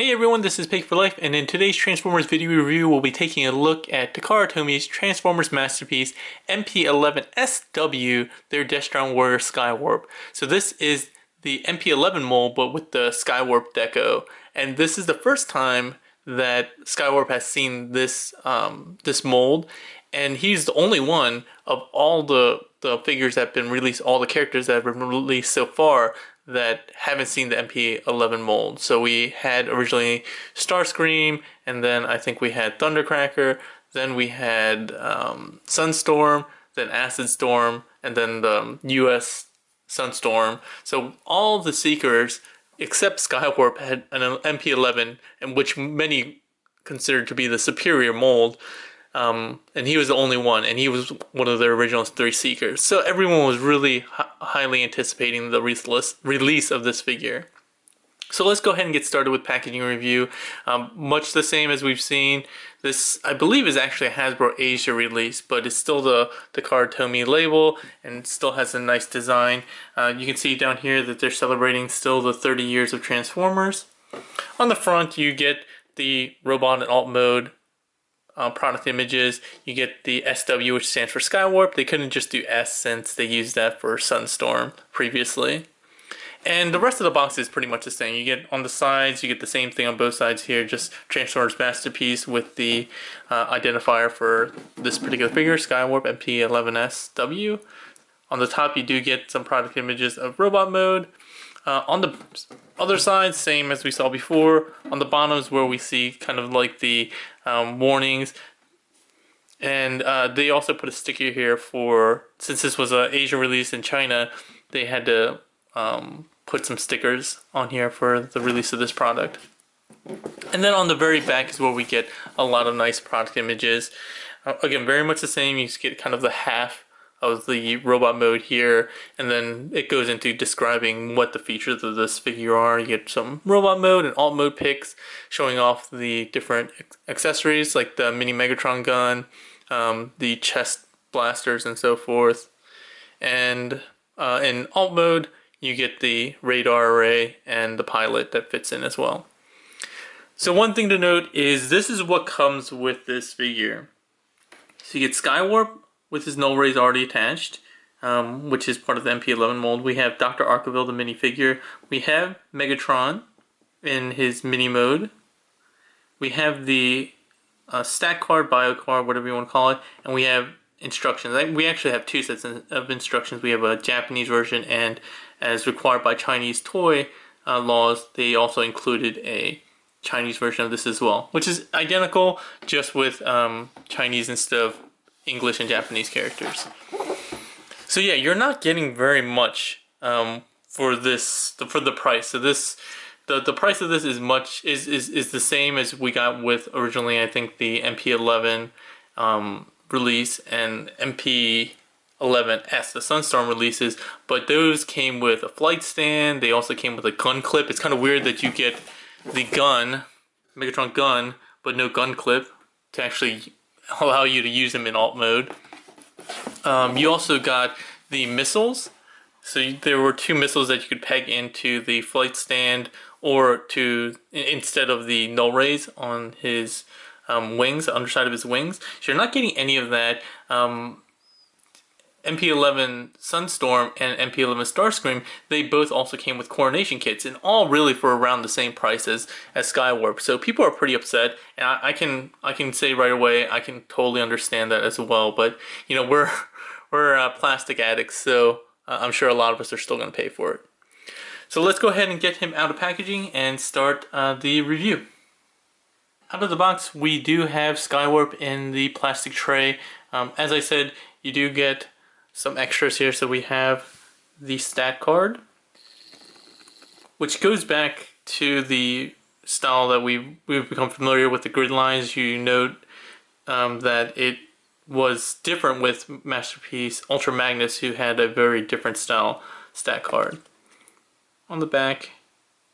Hey everyone, this is Pig for Life, and in today's Transformers video review, we'll be taking a look at Takara Tomy's Transformers Masterpiece MP-11SW, their Destron Warrior Skywarp. So this is the MP-11 mold, but with the Skywarp deco, and this is the first time that Skywarp has seen this this mold, and he's the only one of all the figures that have been released, all the characters that have been released so far, that haven't seen the MP-11 mold. So we had originally Starscream, and then I think we had Thundercracker, then we had Sunstorm, then Acid Storm, and then the US Sunstorm. So all the Seekers, except Skywarp, had an MP-11, and which many considered to be the superior mold. And he was the only one, and he was one of the original 3 Seekers. So everyone was really highly anticipating the release of this figure. So let's go ahead and get started with packaging review. Much the same as we've seen. This, I believe, is actually a Hasbro Asia release, but it's still the Takara Tomy label, and it still has a nice design. You can see down here that they're celebrating still the 30 years of Transformers. On the front, you get the robot and alt mode product images. You get the SW, which stands for Skywarp. They couldn't just do S since they used that for Sunstorm previously. And the rest of the box is pretty much the same. You get on the sides, you get the same thing on both sides here, just Transformers Masterpiece with the identifier for this particular figure, Skywarp MP-11SW. On the top, you do get some product images of robot mode. On the other side, same as we saw before. On the bottom is where we see kind of like the warnings. And they also put a sticker here for, since this was an Asia release in China, they had to put some stickers on here for the release of this product. And then on the very back is where we get a lot of nice product images. Again, very much the same. You just get kind of the half of the robot mode here, and then it goes into describing what the features of this figure are. You get some robot mode and alt mode pics showing off the different accessories like the mini Megatron gun, the chest blasters, and so forth. And in alt mode, you get the radar array and the pilot that fits in as well. So one thing to note is this is what comes with this figure. So you get Skywarp with his null rays already attached, which is part of the MP-11 mold. We have Dr. Arkeville, the minifigure. We have Megatron in his mini mode. We have the stat card, bio card, whatever you want to call it, and we have instructions. We actually have 2 sets of instructions. We have a Japanese version, and as required by Chinese toy laws, they also included a Chinese version of this as well, which is identical, just with Chinese instead of English and Japanese characters. So yeah, you're not getting very much for the price. So this, the price of this is the same as we got with originally, I think, the MP-11 release and MP-11S, the Sunstorm releases, but those came with a flight stand. They also came with a gun clip. It's kind of weird that you get the gun, Megatron gun, but no gun clip to actually allow you to use them in alt mode. You also got the missiles. So there were 2 missiles that you could peg into the flight stand, or to, instead of the null rays on his wings, the underside of his wings. So you're not getting any of that. MP-11 Sunstorm and MP-11 Starscream, they both also came with coronation kits, and all really for around the same price as Skywarp. So people are pretty upset, and I can say right away, I can totally understand that as well. But you know, we're plastic addicts, so I'm sure a lot of us are still going to pay for it. So let's go ahead and get him out of packaging and start the review. Out of the box, we do have Skywarp in the plastic tray. As I said, you do get some extras here. So we have the stat card, which goes back to the style that we've become familiar with, the grid lines. You note that it was different with Masterpiece Ultra Magnus, who had a very different style stat card. On the back,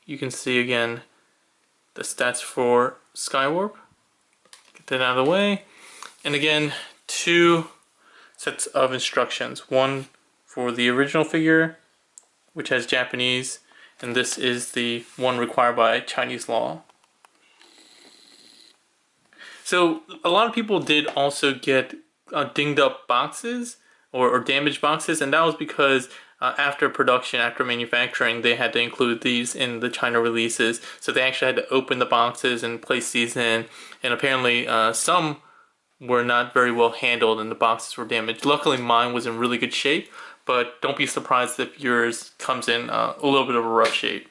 you can see again the stats for Skywarp. Get that out of the way. And again, 2 sets of instructions. One for the original figure, which has Japanese, and this is the one required by Chinese law. So a lot of people did also get dinged up boxes or damaged boxes, and that was because after production, after manufacturing, they had to include these in the China releases. So they actually had to open the boxes and place these in, and apparently some were not very well handled and the boxes were damaged. Luckily mine was in really good shape, but don't be surprised if yours comes in a little bit of a rough shape.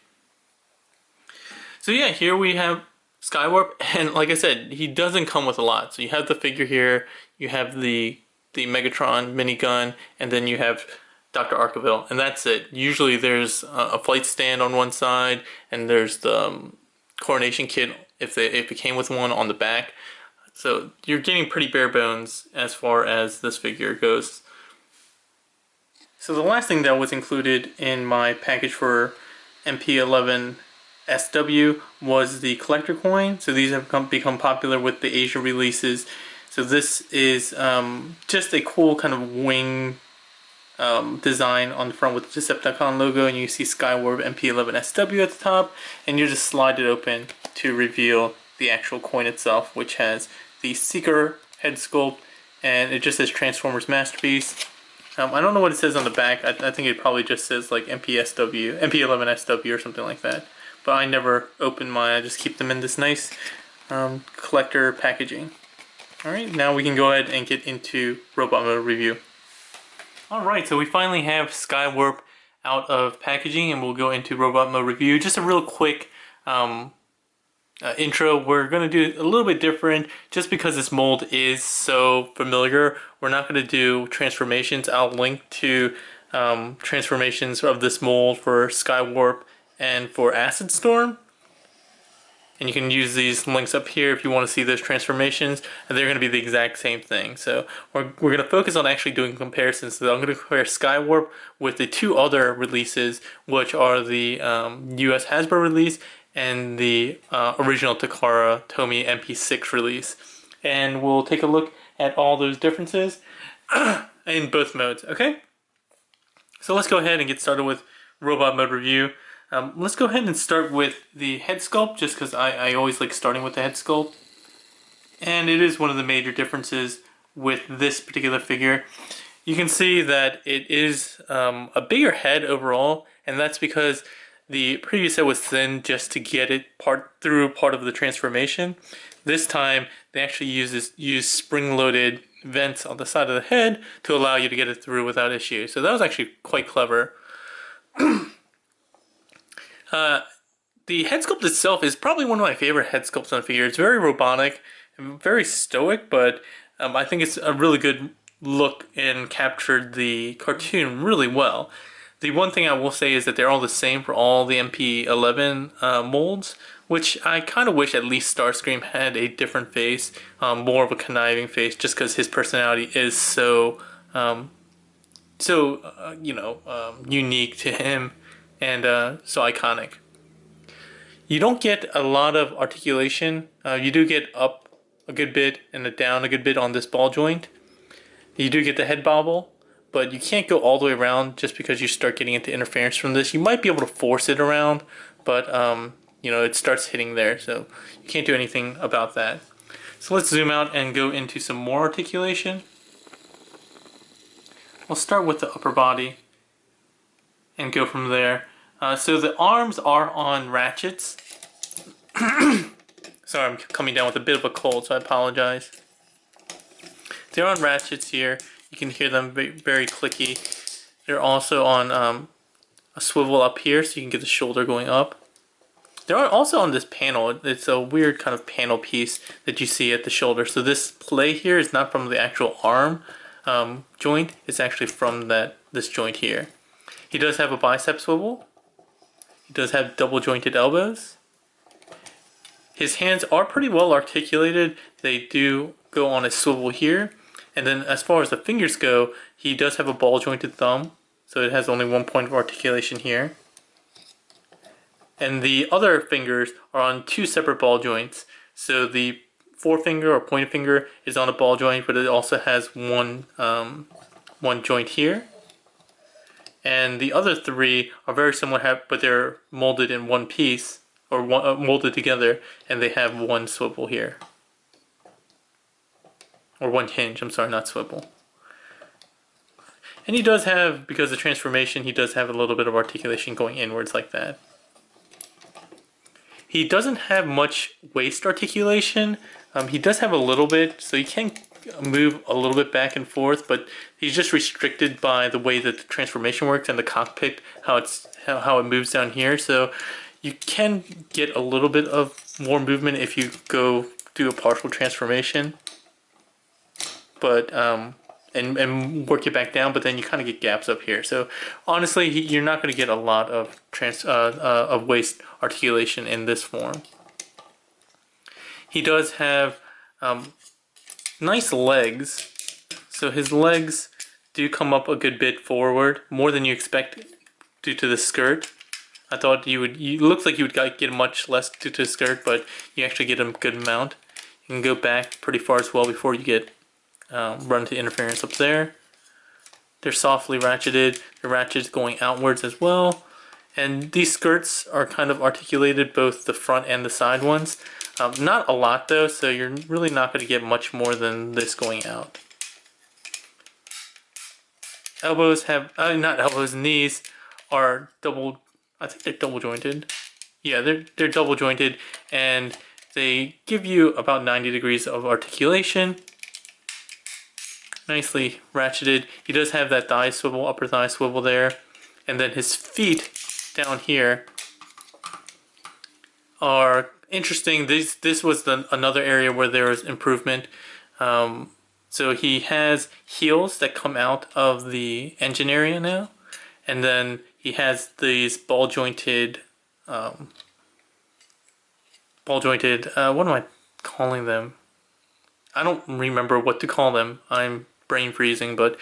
So yeah, here we have Skywarp, and like I said, he doesn't come with a lot. So you have the figure here, you have the Megatron minigun, and then you have Dr. Arkeville, and that's it. Usually there's a flight stand on one side, and there's the coronation kit if it came with one on the back. So you're getting pretty bare bones as far as this figure goes. So the last thing that was included in my package for MP-11SW was the collector coin. So these have become popular with the Asia releases. So this is just a cool kind of wing design on the front with the Decepticon logo, and you see Skywarp MP-11SW at the top, and you just slide it open to reveal the actual coin itself, which has the Seeker head sculpt, and it just says Transformers Masterpiece. I don't know what it says on the back. I think it probably just says like MP-11SW or something like that. But I never open mine. I just keep them in this nice collector packaging. Alright, now we can go ahead and get into robot mode review. Alright, so we finally have Skywarp out of packaging, and we'll go into robot mode review. Just a real quick intro. We're going to do a little bit different just because this mold is so familiar. We're not going to do transformations. I'll link to transformations of this mold for Skywarp and for Acid Storm. And you can use these links up here if you want to see those transformations, and they're going to be the exact same thing. So we're going to focus on actually doing comparisons. So I'm going to compare Skywarp with the two other releases, which are the US Hasbro release and the original Takara Tomy MP6 release. And we'll take a look at all those differences in both modes, okay? So let's go ahead and get started with robot mode review. Let's go ahead and start with the head sculpt, just because I always like starting with the head sculpt. And it is one of the major differences with this particular figure. You can see that it is a bigger head overall, and that's because the previous head was thin just to get it through part of the transformation. This time, they actually use spring-loaded vents on the side of the head to allow you to get it through without issue. So that was actually quite clever. The head sculpt itself is probably one of my favorite head sculpts on a figure. It's very robotic, very stoic, but I think it's a really good look and captured the cartoon really well. The one thing I will say is that they're all the same for all the MP-11 molds, which I kind of wish at least Starscream had a different face, more of a conniving face, just because his personality is so, unique to him and so iconic. You don't get a lot of articulation. You do get up a good bit and down a good bit on this ball joint. You do get the head bobble, but you can't go all the way around just because you start getting into interference from this. You might be able to force it around, but it starts hitting there, so you can't do anything about that. So let's zoom out and go into some more articulation. We'll start with the upper body and go from there. So the arms are on ratchets. Sorry, I'm coming down with a bit of a cold, so I apologize. They're on ratchets here. You can hear them very clicky. They're also on a swivel up here, so you can get the shoulder going up. They're also on this panel. It's a weird kind of panel piece that you see at the shoulder. So this play here is not from the actual arm joint. It's actually from this joint here. He does have a bicep swivel. He does have double jointed elbows. His hands are pretty well articulated. They do go on a swivel here. And then as far as the fingers go, he does have a ball jointed thumb. So it has only one point of articulation here. And the other fingers are on two separate ball joints. So the forefinger or pointer finger is on a ball joint, but it also has one joint here. And the other three are very similar, but they're molded in one piece, or molded together, and they have one swivel here. or one hinge, I'm sorry, not swivel. And he does have, because of transformation, he does have a little bit of articulation going inwards like that. He doesn't have much waist articulation. He does have a little bit, so he can move a little bit back and forth, but he's just restricted by the way that the transformation works and the cockpit, how it moves down here. So you can get a little bit of more movement if you go do a partial transformation, but and work it back down. But then you kind of get gaps up here. So honestly, you're not going to get a lot of waist articulation in this form. He does have nice legs. So his legs do come up a good bit forward, more than you expect due to the skirt. I thought you would. It looks like you would get much less due to the skirt, but you actually get a good amount. You can go back pretty far as well before you get run into interference up there. They're softly ratcheted. The ratchet's going outwards as well. And these skirts are kind of articulated, both the front and the side ones. Not a lot though, so you're really not going to get much more than this going out. Elbows have, not elbows, knees are double, I think they're double jointed. Yeah, they're double jointed, and they give you about 90 degrees of articulation. Nicely ratcheted. He does have that thigh swivel, upper thigh swivel there. And then his feet down here are interesting. This was another area where there was improvement. So he has heels that come out of the engine area now. And then he has these ball jointed, what am I calling them? I don't remember what to call them. I'm brain freezing, but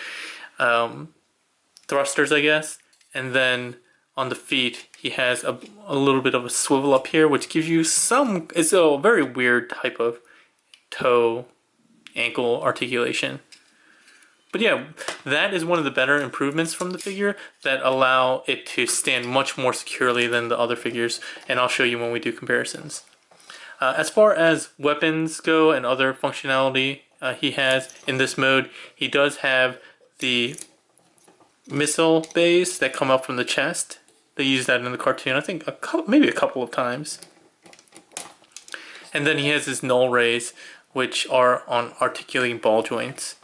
thrusters, I guess. And then on the feet, he has a little bit of a swivel up here, which gives you some, it's a very weird type of toe ankle articulation. But yeah, that is one of the better improvements from the figure that allow it to stand much more securely than the other figures, and I'll show you when we do comparisons. As far as weapons go and other functionality he has in this mode, he does have the missile bays that come up from the chest. They use that in the cartoon, I think maybe a couple of times. And then he has his null rays, which are on articulating ball joints.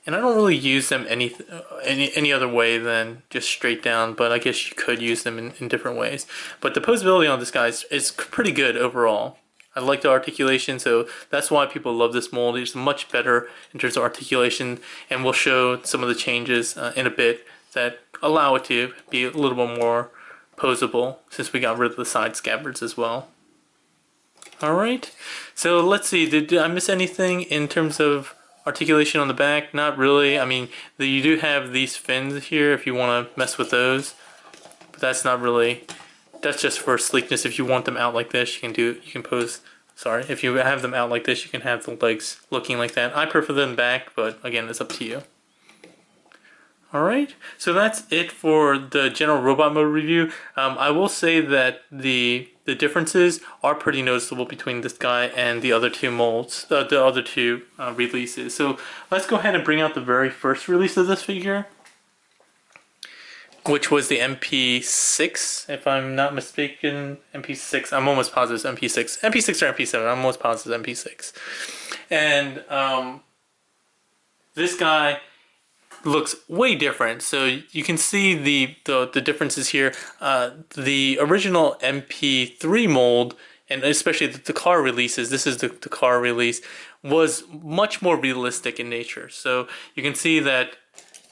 And I don't really use them any other way than just straight down, but I guess you could use them in different ways. But the posability on this guy is pretty good overall. I like the articulation, so that's why people love this mold. It's much better in terms of articulation, and we'll show some of the changes in a bit that allow it to be a little bit more posable, since we got rid of the side scabbards as well. Alright, so let's see, did I miss anything in terms of articulation on the back? Not really. I mean, you do have these fins here if you want to mess with those, but that's not really, that's just for sleekness. If you want them out like this, you can pose, sorry, if you have them out like this, you can have the legs looking like that. I prefer them back, but again, it's up to you. Alright, so that's it for the general robot mode review. I will say that the differences are pretty noticeable between this guy and the other two molds, the other two releases. So let's go ahead and bring out the very first release of this figure, which was the MP6, if I'm not mistaken. MP6, I'm almost positive it's MP6. MP6 or MP7, I'm almost positive it's MP6. And this guy looks way different. So you can see the differences here. The original MP3 mold, and especially the car releases, this is the car release, was much more realistic in nature. So you can see that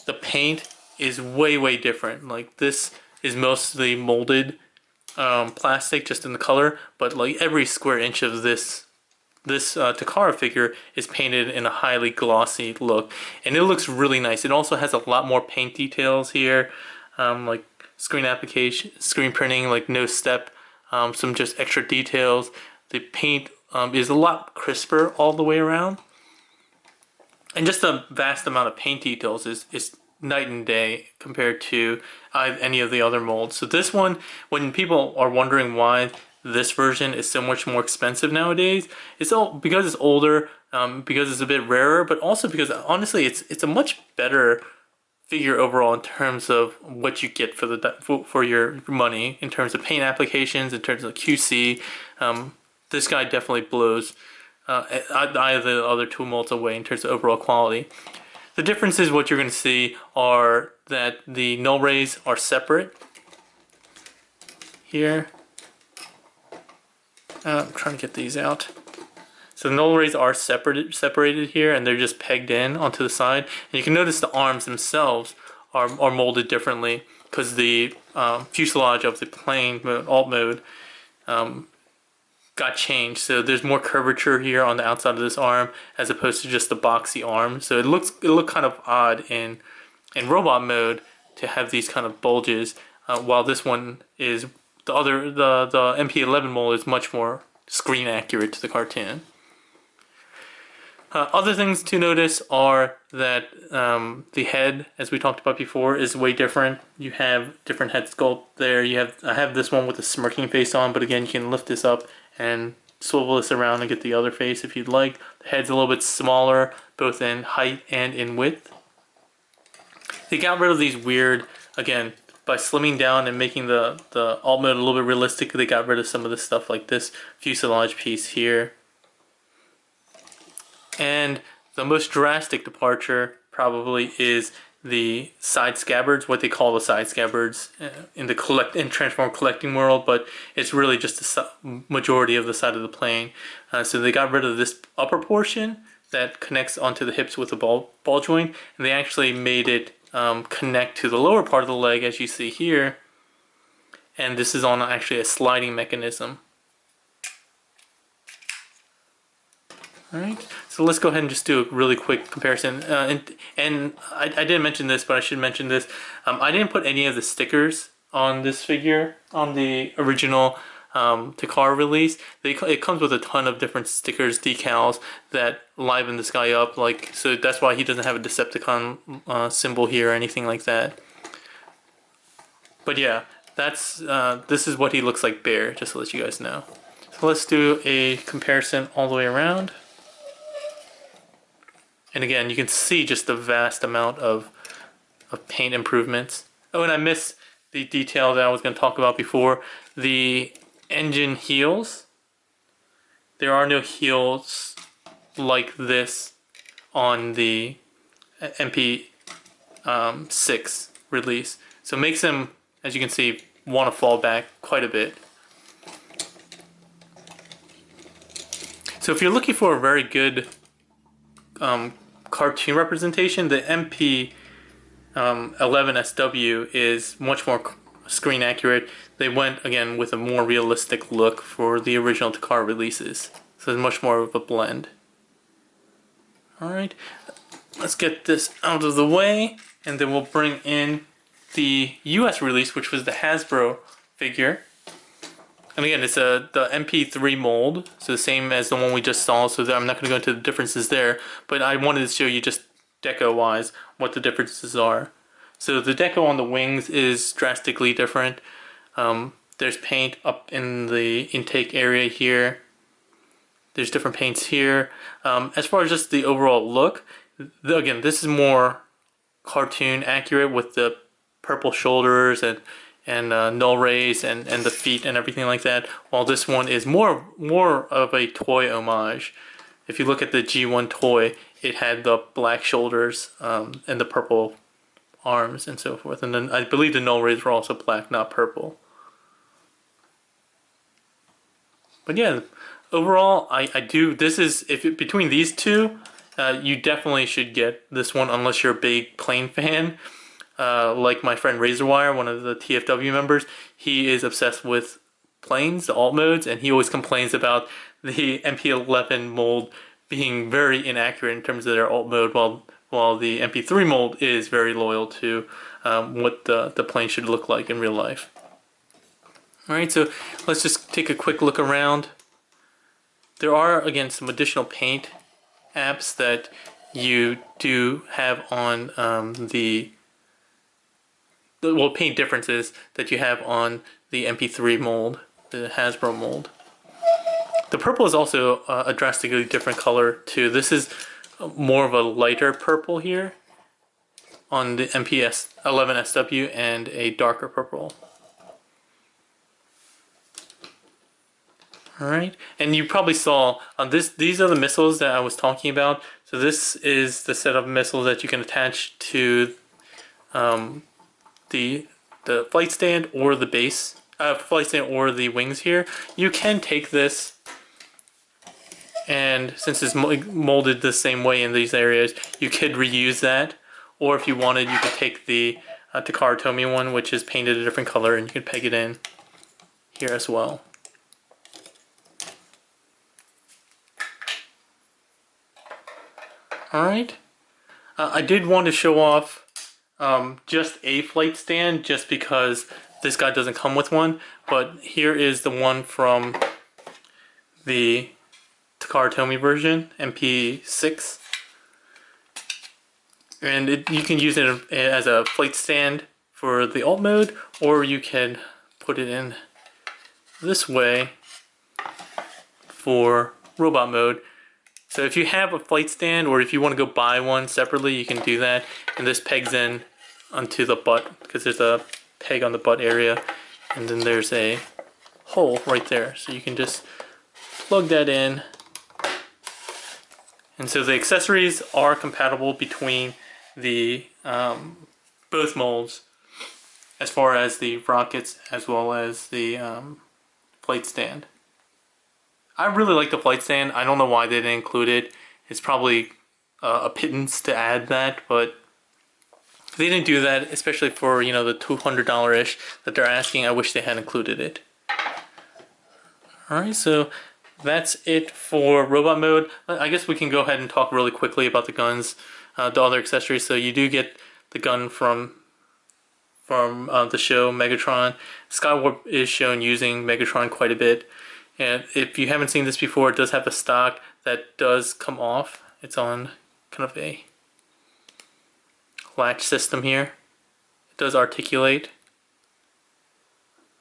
the paint is way different. Like, this is mostly molded plastic just in the color, but like every square inch of this Takara figure is painted in a highly glossy look, and it looks really nice. It also has a lot more paint details here, like screen application, screen printing, like no step, some just extra details. The paint is a lot crisper all the way around, and just a vast amount of paint details is night and day compared to any of the other molds. So this one, when people are wondering why this version is so much more expensive nowadays. It's all because it's older, because it's a bit rarer, but also because honestly, it's a much better figure overall in terms of what you get for your money, in terms of paint applications, in terms of QC. This guy definitely blows either the other two molds away in terms of overall quality. The differences, what you're going to see, are that the null rays are separate here. I'm trying to get these out. So the null rays are separated here, and they're just pegged in onto the side. And you can notice the arms themselves are molded differently because the fuselage of the plane mode, alt mode, got changed. So there's more curvature here on the outside of this arm as opposed to just the boxy arm. So it looked kind of odd in robot mode to have these kind of bulges, while this one is the MP-11 mold is much more screen accurate to the cartoon. Other things to notice are that the head, as we talked about before, is way different. You have different head sculpt there. I have this one with a smirking face on, but again, you can lift this up and swivel this around and get the other face if you'd like. The head's a little bit smaller, both in height and in width. They got rid of these weird, again, by slimming down and making the alt mode a little bit realistic, they got rid of some of the stuff like this fuselage piece here. And the most drastic departure probably is the side scabbards, what they call the side scabbards in the Transform collecting world, but it's really just the majority of the side of the plane. So they got rid of this upper portion that connects onto the hips with a ball joint, and they actually made it connect to the lower part of the leg, as you see here. And this is on actually a sliding mechanism. Alright, so let's go ahead and just do a really quick comparison. And I didn't mention this, but I should mention this. I didn't put any of the stickers on this figure, on the original Takara release. It comes with a ton of different stickers, decals that liven this guy up. So that's why he doesn't have a Decepticon symbol here or anything like that. But yeah, this is what he looks like bare, just to let you guys know. So let's do a comparison all the way around. And again, you can see just the vast amount of paint improvements. Oh, and I missed the detail that I was going to talk about before. The engine heels. There are no heels like this on the MP-6 release. So it makes them, as you can see, want to fall back quite a bit. So if you're looking for a very good cartoon representation, the MP-11SW is much more screen accurate. They went again with a more realistic look for the original Takara releases, so it's much more of a blend. Alright, let's get this out of the way, and then we'll bring in the US release, which was the Hasbro figure. And again, it's the MP3 mold, so the same as the one we just saw, so I'm not going to go into the differences there, but I wanted to show you just deco-wise what the differences are. So the deco on the wings is drastically different. There's paint up in the intake area here. There's different paints here. As far as just the overall look, again, this is more cartoon accurate with the purple shoulders and null rays and the feet and everything like that, while this one is more of a toy homage. If you look at the G1 toy, it had the black shoulders and the purple arms and so forth, and then I believe the null rays were also black, not purple. But yeah, overall, between these two, you definitely should get this one unless you're a big plane fan. Like my friend Razorwire, one of the TFW members, he is obsessed with planes, the alt modes, and he always complains about the MP-11 mold being very inaccurate in terms of their alt mode, while the MP3 mold is very loyal to what the plane should look like in real life. Alright, so let's just take a quick look around. There are, again, some additional paint apps that you do have on paint differences that you have on the MP3 mold. the Hasbro mold. The purple is also a drastically different color too. This is more of a lighter purple here on the MP-11SW and a darker purple. Alright, and you probably saw these are the missiles that I was talking about. So this is the set of missiles that you can attach to the flight stand or the base, flight stand or the wings here. You can take this, and since it's molded the same way in these areas, you could reuse that. Or if you wanted, you could take the Takara Tomy one, which is painted a different color, and you could peg it in here as well. Alright, I did want to show off just a flight stand just because this guy doesn't come with one, but here is the one from the Takara Tomy version, MP6. And you can use it as a flight stand for the alt mode, or you can put it in this way for robot mode. So if you have a flight stand, or if you want to go buy one separately, you can do that. And this pegs in onto the butt, because there's a peg on the butt area, and then there's a hole right there. So you can just plug that in. And so the accessories are compatible between the both molds, as far as the rockets as well as the flight stand. I really like the flight stand. I don't know why they didn't include it. It's probably a pittance to add that, but if they didn't do that, especially for, you know, the $200-ish that they're asking, I wish they had included it. Alright, so that's it for robot mode. I guess we can go ahead and talk really quickly about the guns, the other accessories. So you do get the gun from the show Megatron. Skywarp is shown using Megatron quite a bit. And if you haven't seen this before, it does have a stock that does come off. It's on kind of a latch system here. It does articulate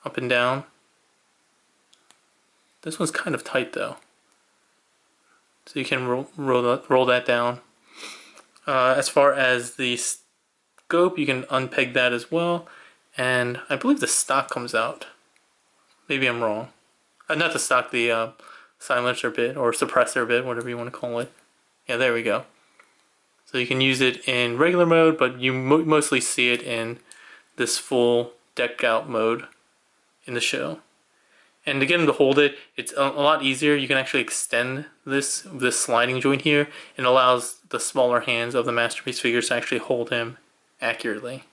up and down. This one's kind of tight though, so you can roll that down. As far as the scope, you can unpeg that as well, and I believe the stock comes out. Maybe I'm wrong. Not the stock, the silencer bit or suppressor bit, whatever you want to call it. Yeah, there we go. So you can use it in regular mode, but you mostly see it in this full decked out mode in the show. And to get him to hold it, it's a lot easier. You can actually extend this sliding joint here, and allows the smaller hands of the Masterpiece figures to actually hold him accurately.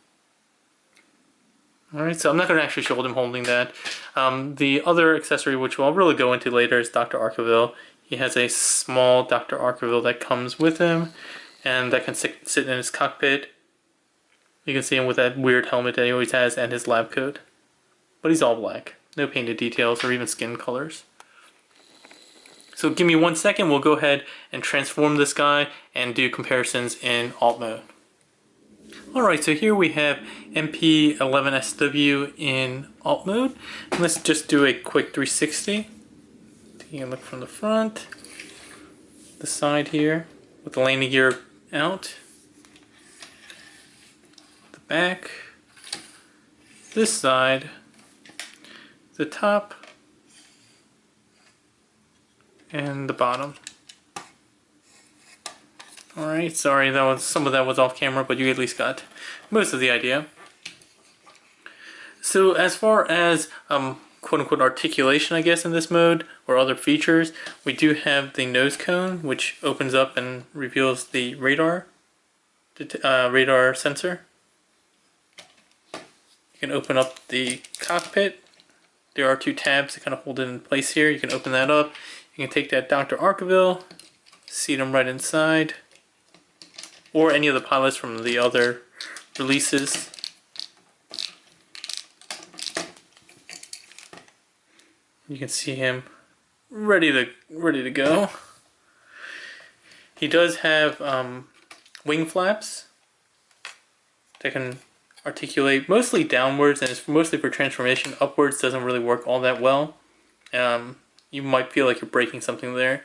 Alright, so I'm not going to actually show him holding that. The other accessory, which I'll really go into later, is Dr. Arkeville. He has a small Dr. Arkeville that comes with him, and that can sit in his cockpit. You can see him with that weird helmet that he always has, and his lab coat. But he's all black. No painted details or even skin colors. So give me 1 second, we'll go ahead and transform this guy and do comparisons in alt mode. Alright, so here we have MP-11SW in alt mode. And let's just do a quick 360. Taking a look from the front, the side here, with the landing gear out, the back, this side, the top, and the bottom. Alright, sorry, some of that was off camera, but you at least got most of the idea. So as far as quote-unquote articulation, I guess, in this mode, or other features, we do have the nose cone, which opens up and reveals the radar sensor. You can open up the cockpit. There are 2 tabs to kind of hold it in place here. You can open that up. You can take that Dr. Arkeville, seat him right inside, or any of the pilots from the other releases. You can see him ready to go. He does have wing flaps that can articulate mostly downwards, and it's mostly for transformation. Upwards doesn't really work all that well. You might feel like you're breaking something there.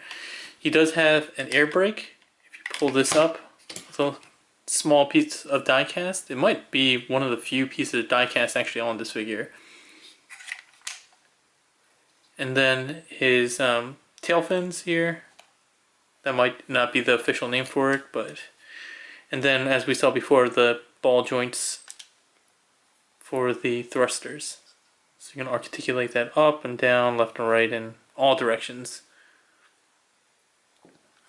He does have an air brake. If you pull this up, it's a small piece of die cast. It might be one of the few pieces of die cast actually on this figure. And then his tail fins here. That might not be the official name for it, but... And then, as we saw before, the ball joints for the thrusters. So you can articulate that up and down, left and right, in all directions.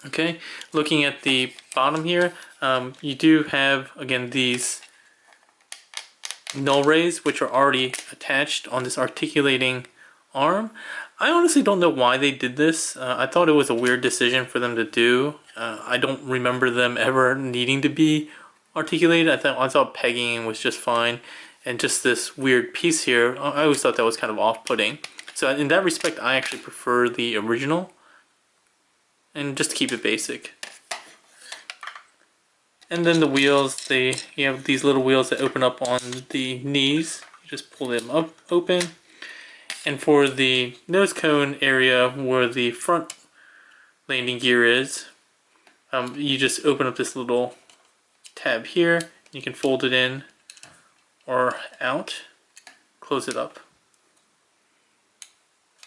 Okay, looking at the bottom here, you do have, again, these null rays, which are already attached on this articulating arm. I honestly don't know why they did this. I thought it was a weird decision for them to do. I don't remember them ever needing to be articulated. I thought pegging was just fine. And just this weird piece here, I always thought that was kind of off-putting. So in that respect, I actually prefer the original. And just to keep it basic. And then the wheels, you have these little wheels that open up on the knees. You just pull them up, open. And for the nose cone area where the front landing gear is, you just open up this little tab here. You can fold it in or out, close it up.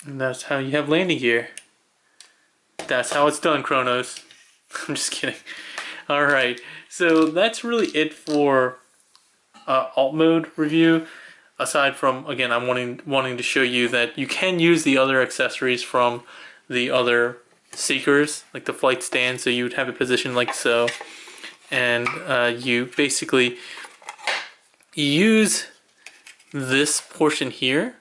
And that's how you have landing gear. That's how it's done, Kronos. I'm just kidding. Alright, so that's really it for alt mode review. Aside from, again, I'm wanting to show you that you can use the other accessories from the other Seekers, like the flight stand, so you would have it positioned like so. And you basically use this portion here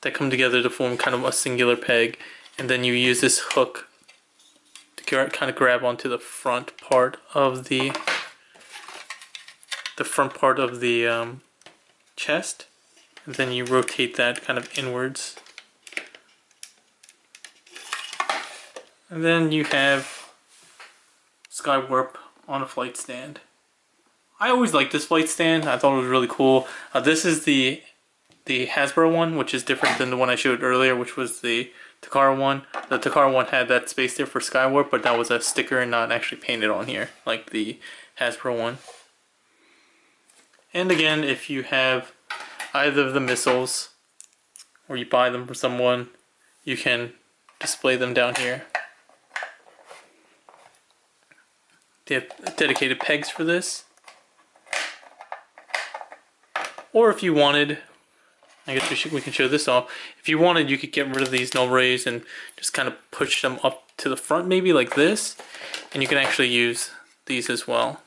that come together to form kind of a singular peg, and then you use this hook to kind of grab onto the front part of the chest, and then you rotate that kind of inwards, and then you have Skywarp on a flight stand. I always liked this flight stand. I thought it was really cool. This is the Hasbro one, which is different than the one I showed earlier, which was the Takara one. The Takara one had that space there for Skywarp, but that was a sticker and not actually painted on here like the Hasbro one. And again, if you have either of the missiles, or you buy them from someone, you can display them down here. They have dedicated pegs for this. Or if you wanted, I guess we can show this off. If you wanted, you could get rid of these null rays and just kind of push them up to the front, maybe like this. And you can actually use these as well.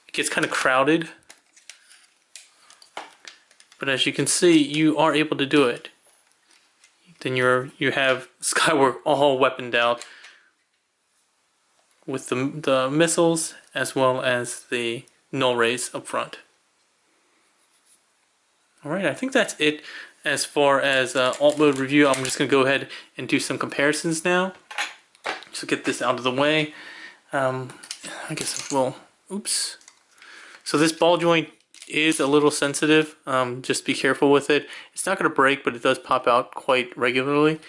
It gets kind of crowded, but as you can see, you are able to do it. Then you have Skywarp all weaponed out with the missiles as well as the null rays up front. Alright, I think that's it as far as alt mode review. I'm just going to go ahead and do some comparisons now. Just to get this out of the way. I guess we'll, oops. So this ball joint is a little sensitive. Just be careful with it. It's not going to break, but it does pop out quite regularly.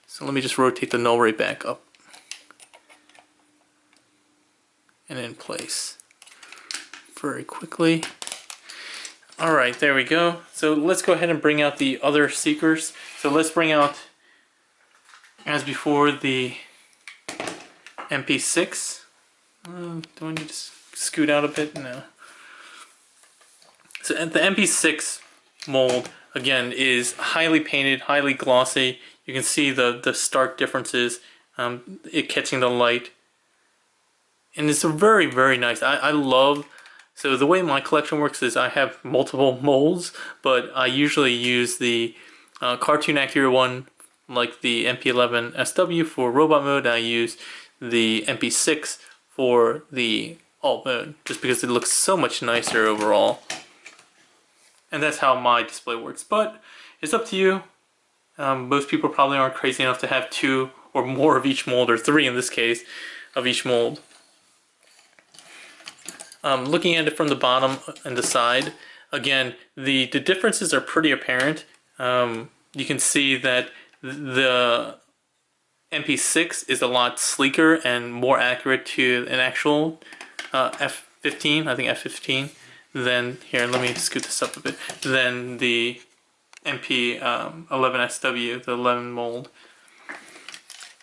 So let me just rotate the null ray back up and in place very quickly. Alright, there we go. So let's go ahead and bring out the other Seekers. So let's bring out, as before, the MP6. Do I need to scoot out a bit? No. So the MP6 mold, again, is highly painted, highly glossy. You can see the stark differences, it catching the light. And it's a very, very nice. I love... So the way my collection works is I have multiple molds, but I usually use the cartoon accurate one, like the MP-11SW for robot mode, and I use the MP6 for the alt mode, just because it looks so much nicer overall. And that's how my display works, but it's up to you. Most people probably aren't crazy enough to have 2 or more of each mold, or 3 in this case, of each mold. Looking at it from the bottom and the side, again, the differences are pretty apparent. you can see that the MP6 is a lot sleeker and more accurate to an actual F15, I think F15, than, here, let me scoot this up a bit, than the MP-11SW, the 11 mold.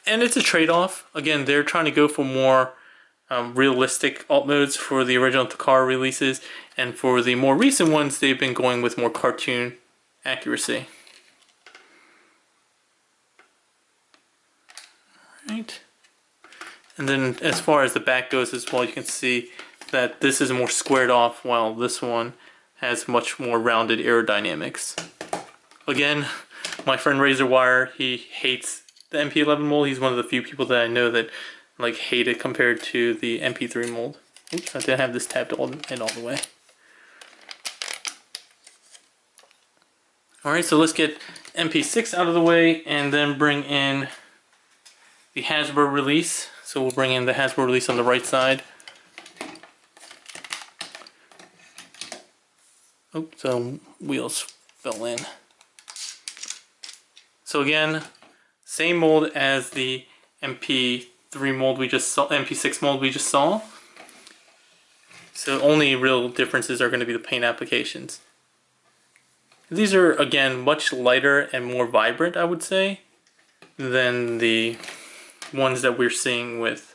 And it's a trade-off. Again, they're trying to go for more realistic alt modes for the original Takara releases, and for the more recent ones, they've been going with more cartoon accuracy. Right. And then as far as the back goes as well, you can see that this is more squared off, while this one has much more rounded aerodynamics. Again, my friend Razorwire, he hates the MP11 mold. He's one of the few people that I know that like hate it compared to the MP3 mold. Oops, I didn't have this tabbed all the way. Alright, so let's get MP6 out of the way and then bring in the Hasbro release. So we'll bring in the Hasbro release on the right side. Oops, wheels fell in. So again, same mold as the MP3 mold we just saw, MP6 mold we just saw. So only real differences are going to be the paint applications. These are, again, much lighter and more vibrant, I would say, than the ones that we're seeing with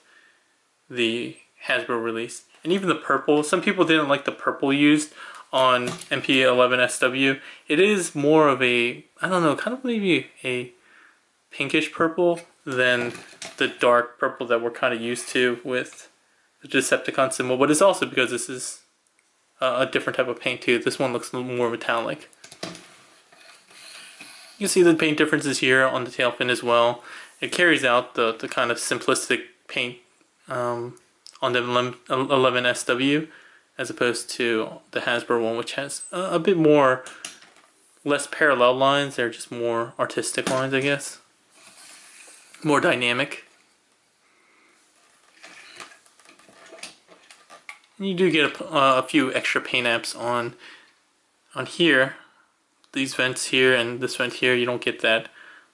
the Hasbro release. And even the purple, some people didn't like the purple used on MP-11SW. It is more of a, I don't know, kind of maybe a pinkish purple than the dark purple that we're kind of used to with the Decepticon symbol. But it's also because this is a different type of paint too. This one looks a little more metallic. You can see the paint differences here on the tail fin as well. It carries out the kind of simplistic paint on the 11SW as opposed to the Hasbro one, which has a bit more, less parallel lines. They're just more artistic lines, I guess. More dynamic. And you do get a few extra paint apps on here. These vents here and this vent here, you don't get that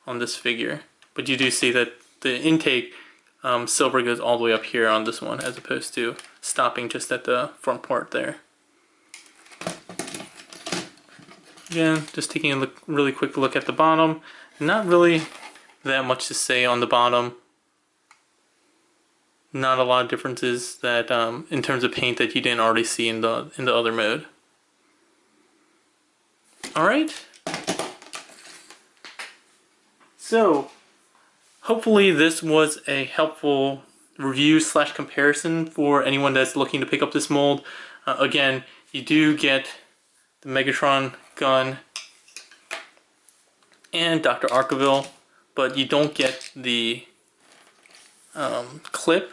on this figure. But you do see that the intake silver goes all the way up here on this one, as opposed to stopping just at the front part there. Again, just taking a really quick look at the bottom. Not really that much to say on the bottom. Not a lot of differences that in terms of paint that you didn't already see in the other mode. Alright, so hopefully this was a helpful review / comparison for anyone that's looking to pick up this mold. Again, you do get the Megatron gun and Dr. Arkeville, but you don't get the clip.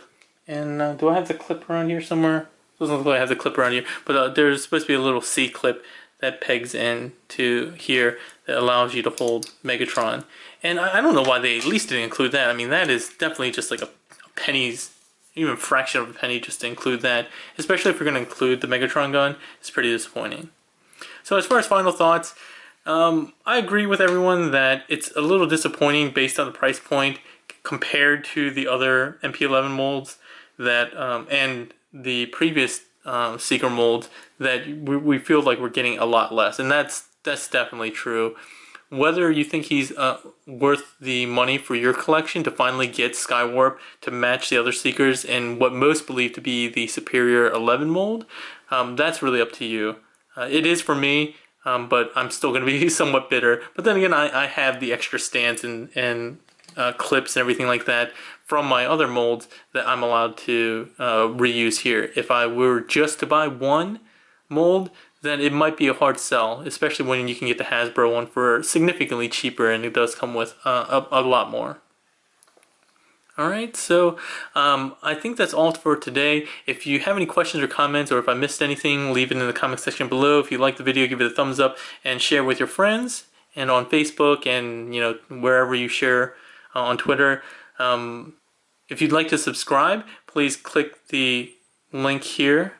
And do I have the clip around here somewhere? Doesn't look like I have the clip around here, but there's supposed to be a little C clip that pegs in to here that allows you to hold Megatron. And I don't know why they at least didn't include that. I mean, that is definitely just like a penny's, even a fraction of a penny just to include that. Especially if you're going to include the Megatron gun, it's pretty disappointing. So as far as final thoughts, I agree with everyone that it's a little disappointing based on the price point compared to the other MP11 molds that and the previous Seeker mold, that we feel like we're getting a lot less, and that's definitely true. Whether you think he's worth the money for your collection to finally get Skywarp to match the other Seekers in what most believe to be the superior 11 mold, that's really up to you. It is for me, but I'm still going to be somewhat bitter. But then again, I have the extra stands and clips and everything like that from my other molds that I'm allowed to reuse here. If I were just to buy one mold, then it might be a hard sell, especially when you can get the Hasbro one for significantly cheaper, and it does come with a lot more. Alright, so I think that's all for today. If you have any questions or comments, or if I missed anything, leave it in the comment section below. If you like the video, give it a thumbs up and share with your friends, and on Facebook, and wherever you share on Twitter. If you'd like to subscribe, please click the link here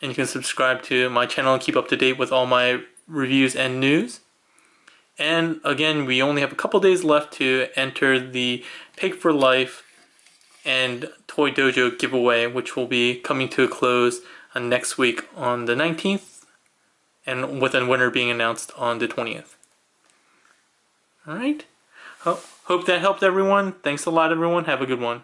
and you can subscribe to my channel and keep up to date with all my reviews and news. And again, we only have a couple days left to enter the Pig for Life and Toy Dojo giveaway, which will be coming to a close next week on the 19th, and with a winner being announced on the 20th. Alright, hope that helped everyone. Thanks a lot, everyone. Have a good one.